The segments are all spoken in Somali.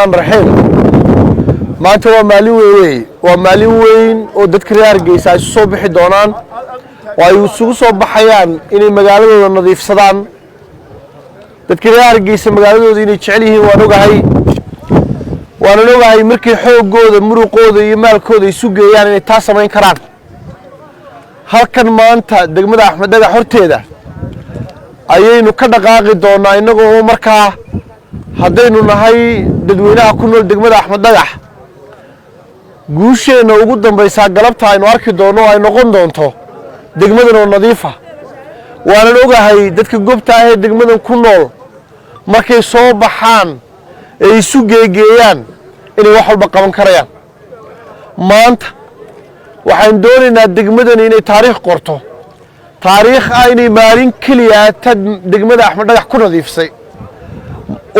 raxiil maanta waa maalin weyn oo dadka reer Hargeysa ay soo bixi doonaan oo ay isugu soo baxayaan inay magaaladooda nadiifsadaan dadka reer Hargeysa magaaladooda inay jecel yihiin waan ogahay markii xoogooda muruqooda iyo maalkooda isu geeyaan inay taas samayn karaan halkan maanta degmada Axmed Dhagax horteeda ayaynu ka dhaqaaqi doonaa inagoo markaa haddaynu nahay dadweynaha ku nool degmada Axmed Dhagax guusheena ugu dambaysa galabta aynu arki doono ay noqon doonto degmadan oo nadiif ah waan ogahay dadka goobta ah ee degmadan ku nool markay soo baxaan ay isu geeyaan inay wax walba qaban karayaan maanta waxaan doonaynaa degmadan inay taariikh qorto taariikh aynay maalin kaliya tad degmada Axmed Dhagax ku nadiifsay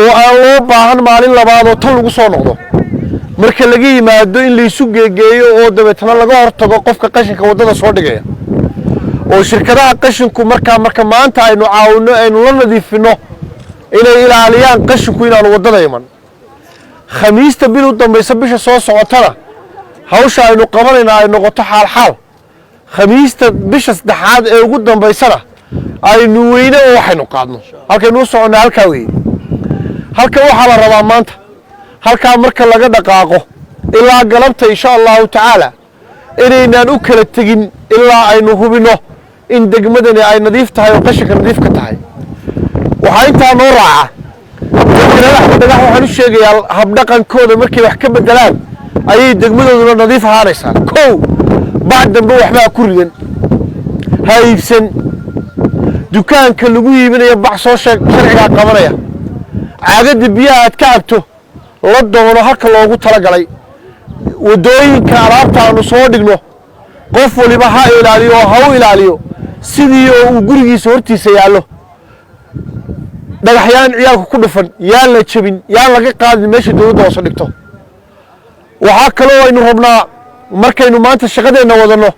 oo aan loo baahan maalin labaad oo tan lagu soo noqdo marka laga yimaado in la isu geeyo oo dabeetana laga hortago qofka qashinka wadada soo dhigaya oo shirkadaha qashinku marka maanta aynu caawino aynu la nadiifino inay ilaaliyaan qashinku inaan wadada iman khamiista bil u dambaysa bisha soo socotana hawsha aynu qabanayna ay noqoto xaal khamiista bisha saddexaad ee ugu dambaysana aynu weyne oo waxaynu qaadno halkaynu socono halka weeye halka waxa la rabaa maanta halka marka laga dhaqaaqo ilaa galabta insha Allah ta'ala inaynan u kala tagin ilaa aynu hubino in degmadani ay nadiif tahay oo qashinka nadiif ka tahay waxa inta noo raaca waxaan u sheegayaa hab dhaqankooda markay wax ka bedelaan ayay degmadooda nadiif ahaanaysaa koow bacdanba waxba ku ridan haysan dukaanka lagu iibinayo bac soo sheeg sharciga qabanaya caagada biyaha aad ka cabto la doono halka loogu talagalay wadooyinka alaabta aanu soo dhigno qof waliba ha ilaaliyo sidii uu gurigiisa hortiisa yaalo dhagaxyaan ciyaalku ku dhufan yaan la jabin yaan laga qaadin meesha dawladda hoos dhigto waxa kale oo aynu rabnaa markaynu maanta shaqadeena wadano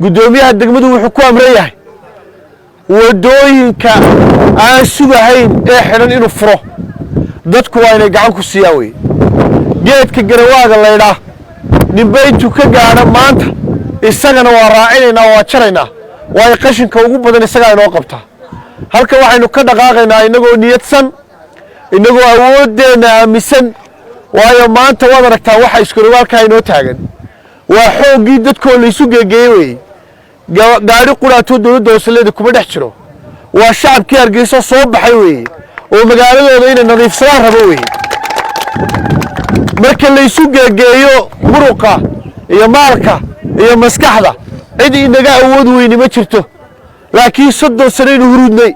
gudoomiyaha degmadu wuxuu ku amreeyahay wadooyinka aan sugahayn ee xiran inuu furo dadku waa inay gacan ku siiyaan way geedka garawaaga leeyahay nimbaytu ka gaadha maanta isagana waa raacineynaa waa jaraynaa way qashinka ugu badan isaga inoo qabta halka waxaynu ka dhaqaaqaynaa inagoo niyadsan inagoo awoodeena aaminsan waayo maanta wada aragtaa waxa iskuulka inoo taagan waa xoogii dadkoo la isu geeyay gaari quraato dawladda hoosleeda kuma dhex jiro waa shacabkii Hargeysa soo baxay weey oo magaaladooda inay nadiifsadaan rabo weey marka la isu geeyo muruqa iyo maalka iyo maskaxda cid inaga awood weyn ma jirto laakiin 30 sano inuu hurudnay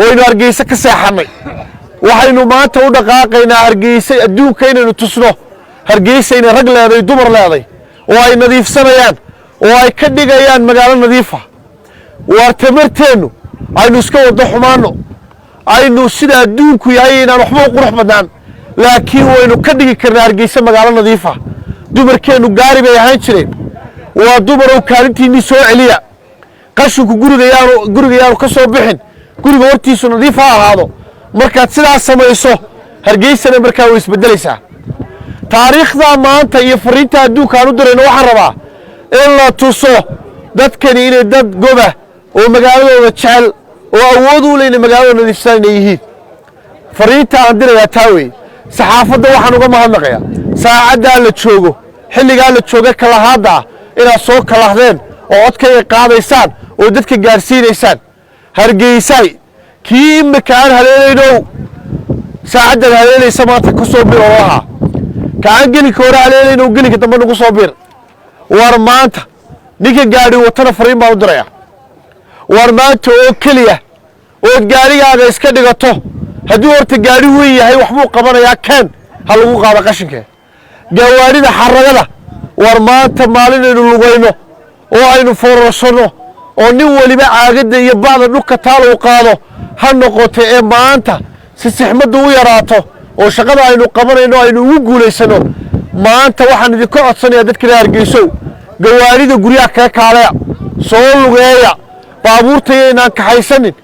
oo inuu Hargeysa ka seexanay waxaynu maanta u dhaqaaqaynaa Hargeysa adduunka inaynu tusno Hargeysa inay rag leedahay dumar leedahay oo ay nadiifsanayaan oo ay ka dhigayaan magaalo nadiif ah waa tamarteenu aynu iska wada xumaano aynu sida adduunku yahay inaan waxba u qurux badnaan laakiin waynu ka dhigi karnaa Hargeysa magaalo nadiif ah dumarkeenu gaari bay ahaan jireen waa dumar oo kaalintiini soo celiya qashinku guriga ka soo bixin guriga hortiisu nadiif ahaado markaad sidaas samayso Hargeysana markaa way isbedelaysaa taariikhda maanta iyo fariinta adduunka aan u dirayno waxaan rabaa in la tuso dadkani inay dad goba oo magaaladooda jecel oo awood u leeyahay magaalada nadiifsan yihiin fariinta aan dirayaa taaway saxaafadda waxaan uga mahadnaqayaa saacada la joogo xilliga la jooga kala hada inaad soo kalahdeen oo codkayga qaadaysaan oo dadka gaarsiinaysaan Hargeysay kii makaan haleelayno saacada haleelaysa maanta ku soo biirooha kaan geli koora haleelayno geli ka dambe ugu soo biir war maanta ninka gaari watana fariin baa u diraya war maanta oo kaliya oo gaarigaaga iska dhigato haddii horta gaari weyn yahay waxbuu qabanayaa kan ha lagu qaado qashinka gawaarida xaragada war maanta maalin aynu lugayno oo aynu foorasano oo nin waliba caagada iyo baada dhulka taal u qaado ha noqoto ee maanta si saxmadu u yaraato oo shaqada aynu qabanayno aynu ugu guuleysano maanta waxaan idin ka codsanayaa dadka reer Hargeysa gawaarida guriga ka kaalaya soo lugeeya baabuurta inaan ka haysanin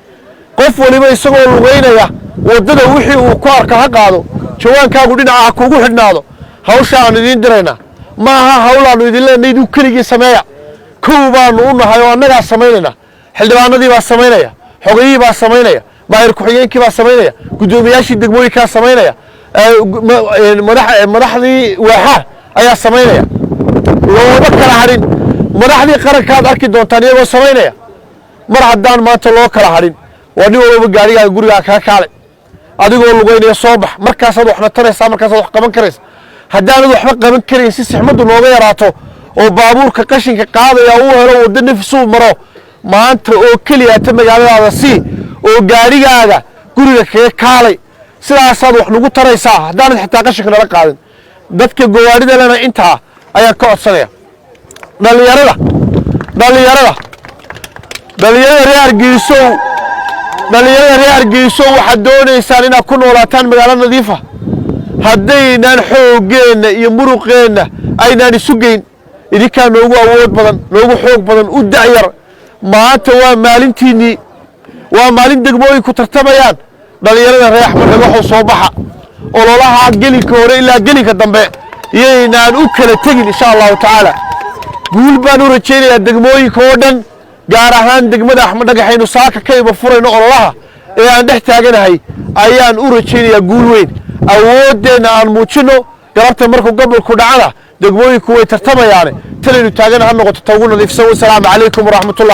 qof waliba isagoo lugeynaya wadada wixii uu ku arka ha qaado jawaankaagu dhinaca kuugu xidhnaado hawsha aan idiin dirayna ma aha hawlaanu idin leenahay iduu keligii sameeya kow baanu u nahay oo annagaa samaynayna xildhibaanadii baa samaynaya xogayihii baa samaynaya maayir ku-xigeenkii baa samaynaya guddoomiyaashii degmooyinkaa samaynaya madaxdii waaxaa ayaa samaynaya looma kala hadhin madaxdii qarankaad arki doontaan iyagoo samaynaya mar haddaan maanta loo kala hadhin waa nin walba gaarigaaga gurigaa kaa kaalay adigoo lugaynaya soo bax markaasaad waxna taraysaa markaasaad wax qaban karaysa haddaanad waxba qaban karayn si sixmaddu nooga yaraato oo baabuurka qashinka qaadaya uu helo waddo nafisuu maro maanta oo keliyaata magaaladaada sii oo gaarigaaga guriga kaga kaalay sidaasaad wax nagu taraysaa haddaanad xitaa qashinka nala qaadin dadka gawaarida lena intaa ayaan ka codsanaya dhallinyarada reer Hargeysa waxaad doonaysaan inaad ku noolaataan magaalo nadiifa haddaynaan xooggeenna iyo muruqeenna aynaan isu geyn idinkaa noogu awood badan noogu xoog badan u dacyar maanta waa maalintiinnii waa maalin degmooyinku tartamayaan dhallinyarada reer Axmed Dhagaxow soo baxa ololaha gelinka hore ilaa gelinka dambe iyaynaan u kala tegin insha allahu tacaala guul baan u rajaynayaa degmooyinka oo dhan gaar ahaan degmada Axmed Dhagaxaynu saaka ka iba furayno ololaha ee aan dhex taaganahay ayaan u rajaynayaa guul weyn awoodeenna aan muujino galabta markuu gobolku dhacana degmooyinku way tartamayaane talaynu taagana ha noqoto tawgu nadiifsan. Wassalaamu calaykum waraxmatullahi